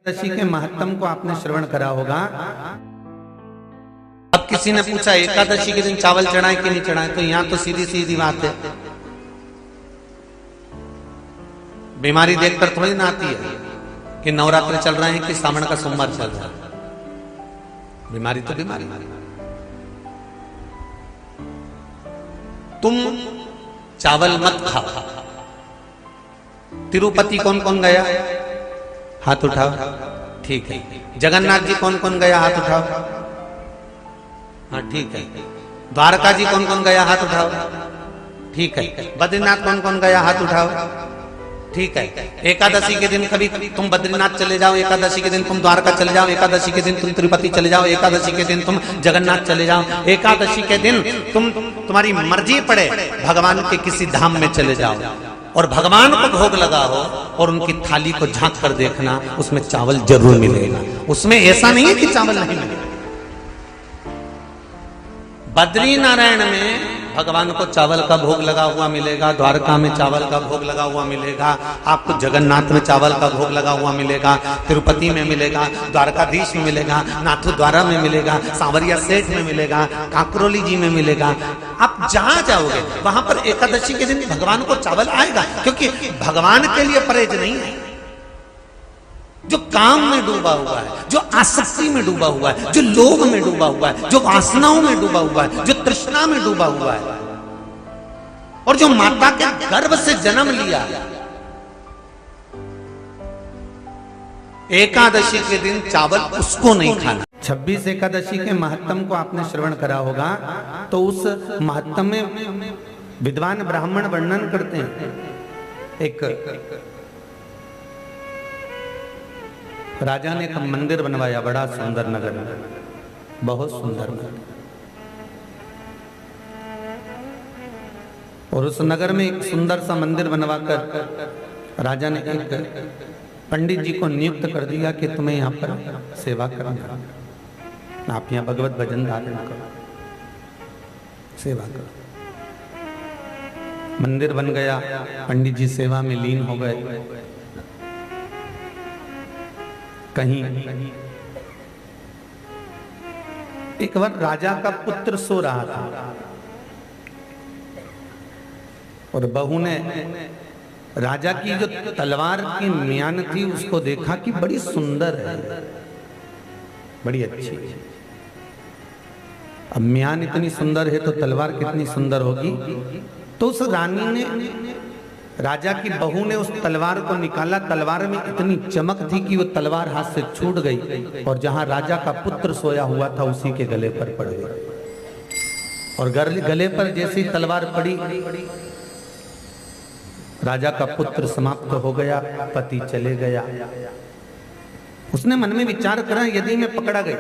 एकादशी के महत्व को आपने श्रवण करा होगा। अब किसी ने पूछा एकादशी के दिन चावल चढ़ाए कि नहीं चढ़ाए, तो यहां तो सीधी सीधी बात है, बीमारी देखकर थोड़ी ना आती है कि नवरात्र चल रहे हैं कि सावन का सोमवार चल रहा है। बीमारी तो बीमारी। तुम चावल मत खाओ। तिरुपति कौन कौन गया? हाथ उठाओ। ठीक है। जगन्नाथ जी कौन कौन गया? हाथ उठाओ। हाँ ठीक है। द्वारका जी कौन कौन गया? हाथ उठाओ। ठीक है। बद्रीनाथ कौन कौन गया? हाथ उठाओ। ठीक है। एकादशी के दिन कभी तुम बद्रीनाथ चले जाओ, एकादशी के दिन तुम द्वारका चले जाओ, एकादशी के दिन तुम तिरुपति चले जाओ, एकादशी के दिन तुम जगन्नाथ चले जाओ, एकादशी के दिन तुम्हारी मर्जी पड़े भगवान के किसी धाम में चले जाओ और भगवान को भोग लगाओ और उनकी थाली को झांक कर देखना, उसमें चावल जरूर मिलेगा। उसमें ऐसा नहीं है कि चावल नहीं मिलेगा। बद्री नारायण में भगवान को चावल का भोग लगा हुआ मिलेगा, द्वारका में चावल का भोग लगा हुआ मिलेगा, आपको जगन्नाथ में चावल का भोग लगा हुआ मिलेगा, तिरुपति में मिलेगा, द्वारकाधीश में मिलेगा, नाथू द्वारा में मिलेगा, सांवरिया सेठ में मिलेगा, काकरोली जी में मिलेगा। आप जहां जाओगे वहां पर एकादशी के दिन भगवान को चावल आएगा, क्योंकि भगवान के लिए परहेज नहीं है। जो काम में डूबा हुआ है, जो आसक्ति में डूबा हुआ है, जो लोभ में डूबा हुआ है, जो वासनाओं में डूबा हुआ है, जो तृष्णा में डूबा हुआ है और जो माता के गर्भ से जन्म लिया, एकादशी के दिन चावल उसको नहीं खाना। 26 एकादशी के महत्व को आपने श्रवण करा होगा, तो उस महत्व में विद्वान ब्राह्मण वर्णन करते हैं। एक राजा ने एक मंदिर बनवाया, बड़ा सुंदर नगर में, बहुत सुंदर नगर, और उस नगर में एक सुंदर सा मंदिर बनवाकर राजा ने एक पंडित जी को नियुक्त कर दिया कि तुम्हें यहाँ पर सेवा करना, आप यहाँ भगवत भजन धारण करो, सेवा करो। मंदिर बन गया, पंडित जी सेवा में लीन हो गए। कहीं एक बार राजा का पुत्र सो रहा था और बहू ने राजा की जो तलवार की म्यान थी उसको देखा कि बड़ी सुंदर है, बड़ी अच्छी है। अब म्यान इतनी सुंदर है तो तलवार कितनी सुंदर होगी। तो उस रानी ने, राजा की बहू ने उस तलवार को निकाला। तलवार में इतनी चमक थी कि वो तलवार हाथ से छूट गई और जहां राजा का पुत्र सोया हुआ था उसी के गले पर पड़ गई। और गले पर जैसी तलवार पड़ी, राजा का पुत्र समाप्त हो गया, पति चले गया। उसने मन में विचार करा, यदि मैं पकड़ा गया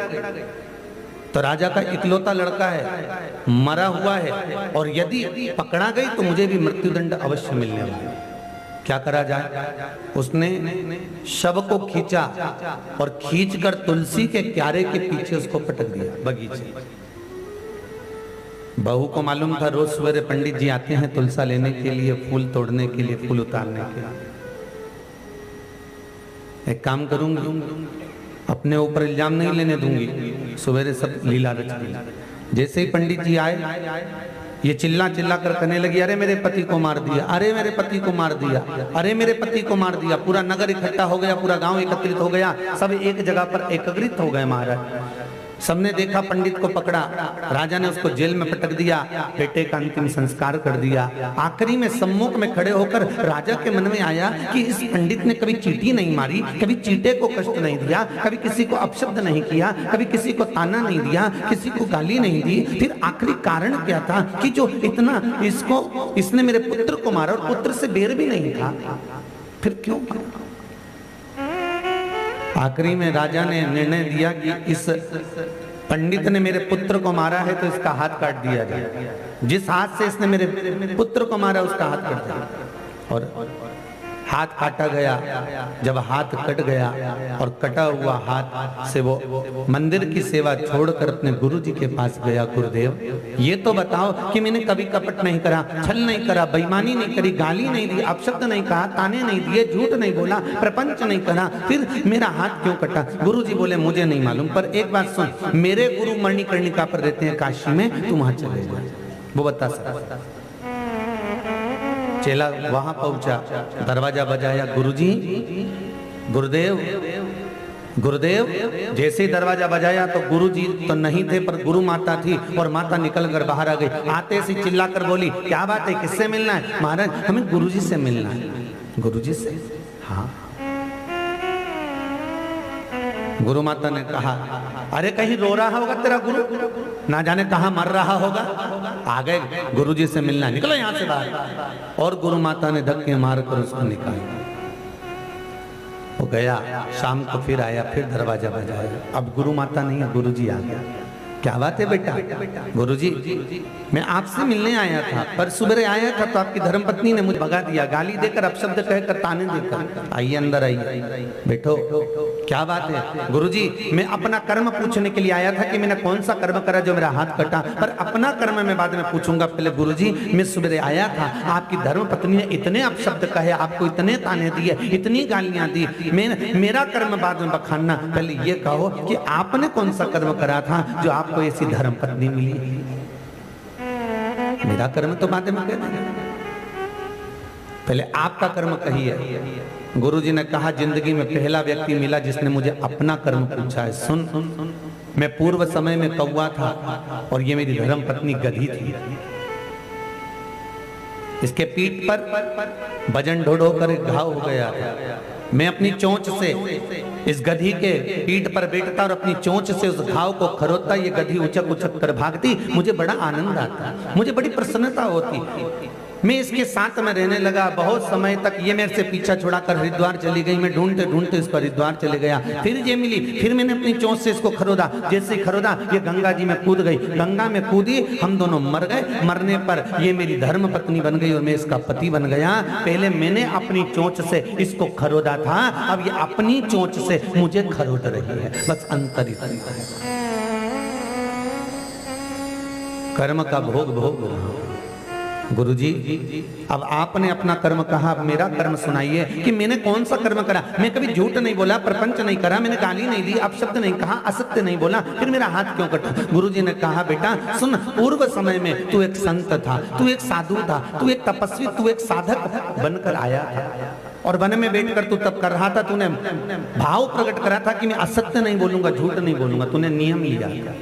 तो राजा का इकलौता लड़का है, मरा हुआ है, और यदि पकड़ा गई तो मुझे भी मृत्युदंड अवश्य मिलने वाला है। क्या करा जाए? उसने शव को खींचा और खींचकर तुलसी के क्यारे के पीछे उसको पटक दिया, बगीचे। बहू को मालूम था रोज सवेरे पंडित जी आते हैं तुलसा लेने के लिए, फूल तोड़ने के लिए, फूल उतारने के लिए। एक काम करूंगी, अपने ऊपर इल्जाम नहीं लेने दूंगी, सवेरे सब लीला रच दी। जैसे ही पंडित जी आए, ये चिल्ला चिल्ला कर कहने लगी, अरे मेरे पति को मार दिया, अरे मेरे पति को मार दिया, अरे मेरे पति को मार दिया। पूरा नगर इकट्ठा हो गया, पूरा गांव एकत्रित हो गया, सब एक जगह पर एकत्रित हो गए महाराज। सबने देखा, पंडित को पकड़ा, राजा ने उसको जेल में पटक दिया, बेटे का अंतिम संस्कार कर दिया। आखिरी में सम्मुख में खड़े होकर राजा के मन में आया कि इस पंडित ने कभी चींटी नहीं मारी, कभी चींटे को कष्ट नहीं दिया, कभी किसी को अपशब्द नहीं किया, कभी किसी को ताना नहीं दिया, किसी को गाली नहीं दी। फिर आखिरी कारण क्या था कि जो इतना इसने मेरे पुत्र को मारा और पुत्र से बैर भी नहीं था, फिर क्यों? आखिरी में राजा ने निर्णय दिया कि इस पंडित ने मेरे पुत्र को मारा है तो इसका हाथ काट दिया जाए। जिस हाथ से इसने मेरे पुत्र को मारा उसका हाथ काट दिया। और हाथ काटा गया। जब हाथ कट गया और कटा हुआ हाथ से वो मंदिर की सेवा छोड़कर अपने गुरु जी के पास गया, गुरुदेव ये तो बताओ कि मैंने कभी कपट नहीं करा, छल नहीं करा, बेईमानी नहीं करी, गाली नहीं दी, अपशब्द नहीं कहा, ताने नहीं दिए, झूठ नहीं बोला, प्रपंच नहीं करा, फिर मेरा हाथ क्यों कटा? गुरु जी बोले मुझे नहीं मालूम, पर एक बात सुन, मेरे गुरु मणिकर्णिका पर रहते हैं काशी में, तू वहां चले जा, वो बता सकता। चेला वहां पहुंचा, दरवाजा बजाया, गुरुजी, गुरुदेव, गुरुदेव। जैसे ही दरवाजा बजाया तो गुरुजी तो नहीं थे, पर गुरु माता थी और माता निकल कर बाहर आ गई। आते से चिल्लाकर बोली, क्या बात है, किससे मिलना है? महाराज हमें गुरुजी से मिलना है। गुरुजी से? हाँ। गुरु माता ने कहा, अरे कहीं रो रहा होगा तेरा गुरु, ना जाने कहां मर रहा होगा। आ गए, गुरुजी से मिलना, निकलो यहां से बाहर। और गुरु माता ने धक्के मारकर उसको निकाला। वो गया, शाम को फिर आया, फिर दरवाजा बजाया। अब गुरु माता नहीं है, गुरुजी आ गया। क्या बात है बेटा? गुरुजी मैं आपसे मिलने आया था, पर सुबह आया था तो आपकी धर्मपत्नी ने मुझे भगा दिया, गाली देकर, अपशब्द कहकर, ताने देकर। आइए अंदर आइए, बैठो। क्या बात है? गुरुजी मैं अपना कर्म पूछने के लिए आया था कि मैंने कौन सा कर्म करा जो मेरा हाथ कटा, पर अपना कर्म मैं बाद में पूछूंगा। पहले गुरुजी मैं सुबह आया था, आपकी धर्मपत्नी ने इतने अपशब्द कहे, आपको इतने ताने दिए, इतनी गालियां दी, मेरा कर्म बाद में बखानना। पहले ये कहो कि आपने कौन सा कर्म करा था जो आपको ऐसी धर्मपत्नी मिली? मेरा कर्म तो बाद में कहना, पहले आपका कर्म कहिए। गुरुजी ने कहा, जिंदगी में पहला व्यक्ति मिला जिसने मुझे अपना कर्म पूछा है। सुन, मैं पूर्व समय में कौवा था और ये मेरी धर्मपत्नी गधी थी। इसके पीठ पर वजन ढो कर एक घाव हो गया था। मैं अपनी चोंच से इस गधी के पीठ पर बैठता और अपनी चोंच से उस घाव को खरोदता। ये गधी उचक उचक कर भागती, मुझे बड़ा आनंद आता, मुझे बड़ी प्रसन्नता होती। मैं इसके साथ में रहने लगा बहुत समय तक। ये मेरे से पीछा छुड़ाकर हरिद्वार चली गई, मैं ढूंढते ढूंढते इसको हरिद्वार चले गया। फिर ये मिली, फिर मैंने अपनी चोंच से इसको खरोदा। जैसे खरोदा ये गंगा जी में कूद गई, गंगा में कूदी, हम दोनों मर गए। मरने पर ये मेरी धर्म पत्नी बन गई और मैं इसका पति बन गया। पहले मैंने अपनी चोंच से इसको खरोदा था, अब ये अपनी चोंच से मुझे खरोद रही है। बस अंतर इतना है। कर्म का भोग भोग गुरुजी, अब आपने अपना कर्म कहा, अब मेरा कर्म सुनाइए कि मैंने कौन सा कर्म करा। मैं कभी झूठ नहीं बोला, प्रपंच नहीं करा, मैंने गाली नहीं दी, अपशब्द नहीं कहा, असत्य नहीं बोला, फिर मेरा हाथ क्यों कटा? गुरुजी ने कहा, बेटा सुन, पूर्व समय में तू एक संत था, तू एक साधु था, तू एक तपस्वी, तू एक साधक बनकर आया था और वन में बैठकर तू तब कर रहा था। तूने भाव प्रकट करा था कि मैं असत्य नहीं बोलूंगा, झूठ नहीं बोलूंगा। तूने नियम लिया।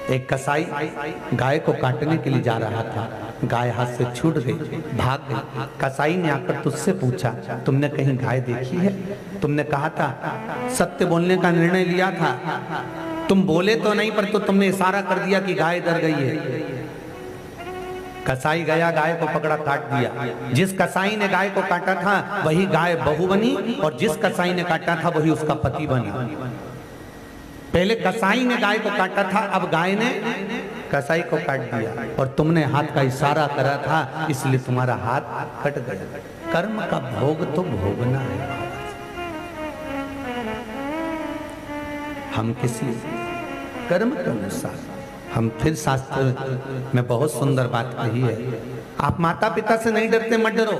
एक कसाई गाय को काटने के लिए जा रहा था, गाय हाथ से छूट गई, भाग गई। कसाई ने आकर तुझसे पूछा, तुमने कहीं गाय देखी है? तुमने कहा था, सत्य बोलने का निर्णय लिया था, तुम बोले तो नहीं पर तो तुमने इशारा कर दिया कि गाय डर गई है। कसाई गया, गाय को पकड़ा, काट दिया। जिस कसाई ने गाय को काटा था वही गाय बहू बनी और जिस कसाई ने काटा था वही उसका पति बना। पहले कसाई ने गाय को काटा था, अब गाय ने कसाई को काट दिया और तुमने हाथ का इशारा करा था, इसलिए तुम्हारा हाथ कट गया। कर्म का भोग तो भोगना है। हम किसी कर्म के अनुसार, हम फिर शास्त्र में बहुत सुंदर बात कही है, आप माता पिता से नहीं डरते मत डरो,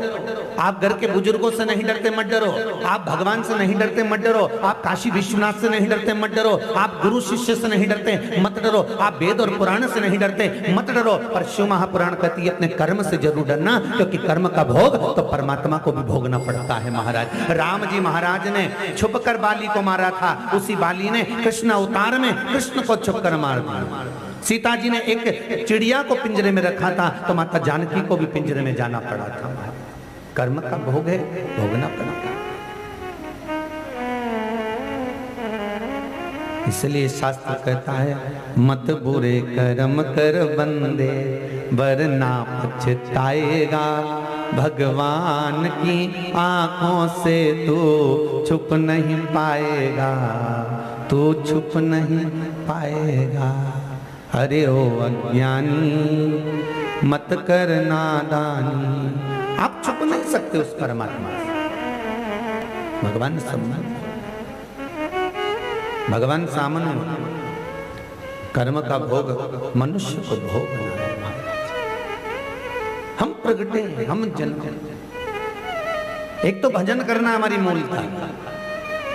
आप घर के बुजुर्गों से नहीं डरते मत डरो, आप भगवान से नहीं डरते मत डरो, आप काशी विश्वनाथ से नहीं डरते मत डरो, आप गुरु शिष्य से नहीं डरते मत डरो, आप वेद और पुराण से नहीं डरते मत डरो। पर शिव महापुराण कहती है अपने कर्म से जरूर डरना, क्योंकि कर्म का भोग तो परमात्मा को भी भोगना पड़ता है। महाराज राम जी महाराज ने छुप कर बाली को मारा था, उसी बाली ने कृष्ण अवतार में कृष्ण को छुप कर मार दिया। सीता जी ने एक चिड़िया को पिंजरे में रखा था तो माता जानकी को भी पिंजरे में जाना पड़ा था। कर्म का भोग है, भोगना पड़ता। इसलिए शास्त्र कहता है, मत बुरे कर्म कर बंदे वरना पछताएगा, भगवान की आंखों से तू छुप नहीं पाएगा, तू छुप नहीं पाएगा। अरे ओ अज्ञानी मत कर नादानी, आप छुप नहीं सकते उस परमात्मा से। भगवान सम्मान, भगवान सामने कर्म का भोग मनुष्य को भोग बनाए। हम प्रगटे, हम जन्म। एक तो भजन करना हमारी मूल था।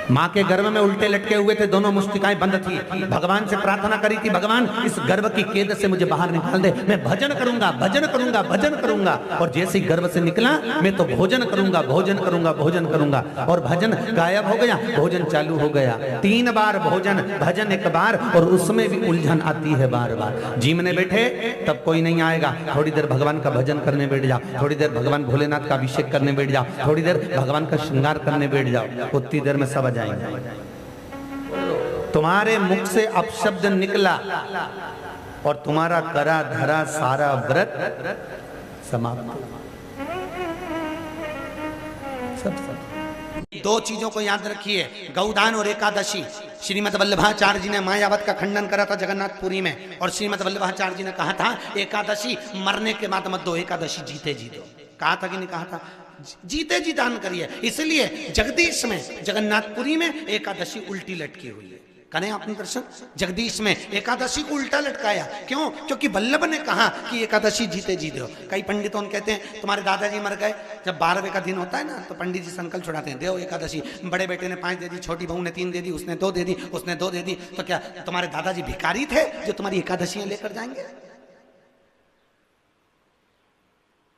माँ के गर्भ में उल्टे लटके हुए थे, दोनों मुस्तिकाएं बंद थी। भगवान से प्रार्थना करी थी, भगवान इस गर्भ की कैद से मुझे बाहर निकाल दे, मैं भजन करूंगा, भजन करूंगा, भजन करूंगा। और जैसे ही गर्भ से निकला, मैं तो भोजन करूंगा, भोजन करूंगा, भोजन करूंगा। और भजन गायब हो गया, भोजन चालू हो गया। 3 बार भोजन, भजन 1 बार, और उसमें भी उलझन आती है बार बार। जिम में बैठे तब कोई नहीं आएगा, थोड़ी देर भगवान का भजन करने बैठ जाओ, थोड़ी देर भगवान भोलेनाथ का अभिषेक करने बैठ जाओ, थोड़ी देर भगवान का श्रृंगार करने बैठ जाओ, उतनी देर में सब जाएंगे। तुम्हारे मुख से अपशब्द निकला और तुम्हारा करा धरा सारा व्रत समाप्त। सब 2 चीजों को याद रखिए, गौदान और एकादशी। श्रीमद् वल्लभाचार्य जी ने मायावत का खंडन करा था जगन्नाथपुरी में, और श्रीमद् वल्लभाचार्य जी ने कहा था एकादशी मरने के बाद मत दो, एकादशी जीते जी दो। कहा था कि नहीं कहा था? जीते जी दान करिए। इसलिए जगदीश में, जगन्नाथपुरी में एकादशी उल्टी लटकी हुई है। करें आपने दर्शन? जगदीश में एकादशी को उल्टा लटकाया। क्यों? क्योंकि वल्लभ ने कहा कि एकादशी जीते जी दो। कई पंडितों कहते हैं तुम्हारे दादाजी मर गए, जब 12वें का दिन होता है ना, तो पंडित जी संकल्प छुड़ाते हैं, दो एकादशी। बड़े बेटे ने 5 दे दी, छोटी बहू ने 3 दे दी, उसने 2 दे दी, उसने 2 दे दी। तो क्या तुम्हारे दादाजी भिखारी थे जो तुम्हारी एकादशियां लेकर जाएंगे?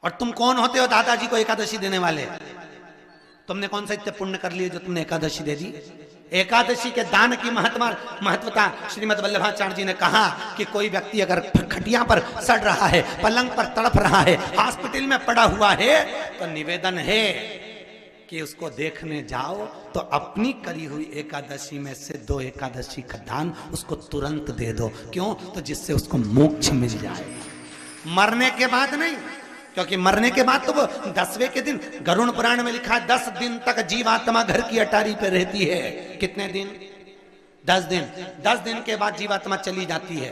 और तुम कौन होते हो दादाजी को एकादशी देने वाले? तुमने कौन सा इतने पुण्य कर लिए जो तुमने एकादशी दे दी? एकादशी के दान की महत्वता श्रीमद् वल्लभाचार्य जी ने कहा कि कोई व्यक्ति अगर खटिया पर सड़ रहा है, पलंग पर तड़प रहा है, हॉस्पिटल में पड़ा हुआ है, तो निवेदन है कि उसको देखने जाओ तो अपनी करी हुई एकादशी में से 2 एकादशी का दान उसको तुरंत दे दो। क्यों? तो जिससे उसको मोक्ष मिल जाए, मरने के बाद नहीं। क्योंकि मरने के बाद तो वो 10वें के दिन, गरुड़ पुराण में लिखा है 10 दिन तक जीवात्मा घर की अटारी पे रहती है। कितने दिन? 10 दिन। 10 दिन के बाद जीवात्मा चली जाती है।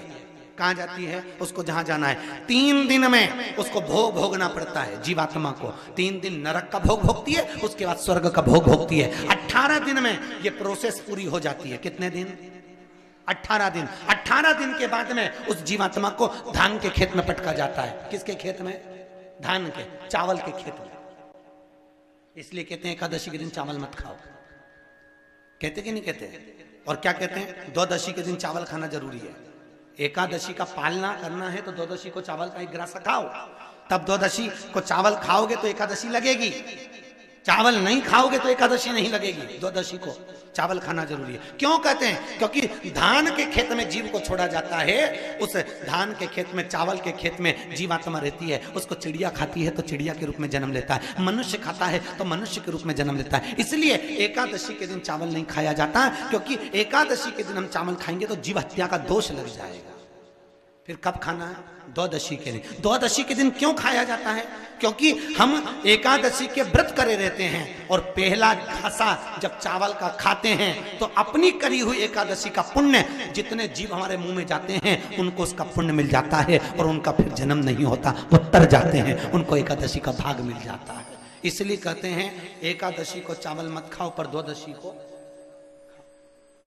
कहाँ जाती है? उसको जहां जाना है। 3 दिन में उसको भोग भोगना पड़ता है जीवात्मा को। 3 दिन नरक का भोग भोगती है, उसके बाद स्वर्ग का भोग भोगती है। 18 दिन में ये प्रोसेस पूरी हो जाती है। कितने दिन? 18 दिन। 18 दिन के बाद में उस जीवात्मा को धान के खेत में पटका जाता है। किसके खेत में? धान के, चावल के खेत में। इसलिए कहते हैं एकादशी के दिन चावल मत खाओ। कहते कि नहीं कहते? और क्या कहते हैं? द्वादशी के दिन चावल खाना जरूरी है। एकादशी का पालना करना है तो द्वादशी को चावल का 1 गिलास खाओ, तब द्वादशी को चावल खाओगे तो एकादशी लगेगी। चावल नहीं खाओगे तो एकादशी नहीं लगेगी। द्वादशी को चावल खाना जरूरी है। क्यों कहते हैं? क्योंकि धान के खेत में जीव को छोड़ा जाता है, उस धान के खेत में, चावल के खेत में जीवात्मा रहती है। उसको चिड़िया खाती है तो चिड़िया के रूप में जन्म लेता है, मनुष्य खाता है तो मनुष्य के रूप में जन्म लेता है। इसलिए एकादशी के दिन चावल नहीं खाया जाता, क्योंकि एकादशी के दिन हम चावल खाएंगे तो जीव हत्या का दोष लग जाएगा। फिर कब खाना है? द्वादशी के दिन। द्वादशी के दिन क्यों खाया जाता है? क्योंकि हम एकादशी के व्रत करे रहते हैं, और पहला घासा जब चावल का खाते हैं तो अपनी करी हुई एकादशी का पुण्य, जितने जीव हमारे मुंह में जाते हैं उनको उसका पुण्य मिल जाता है, और उनका फिर जन्म नहीं होता, वो तर जाते हैं, उनको एकादशी का भाग मिल जाता है। इसलिए कहते हैं एकादशी को चावल मत खाओ, पर द्वादशी को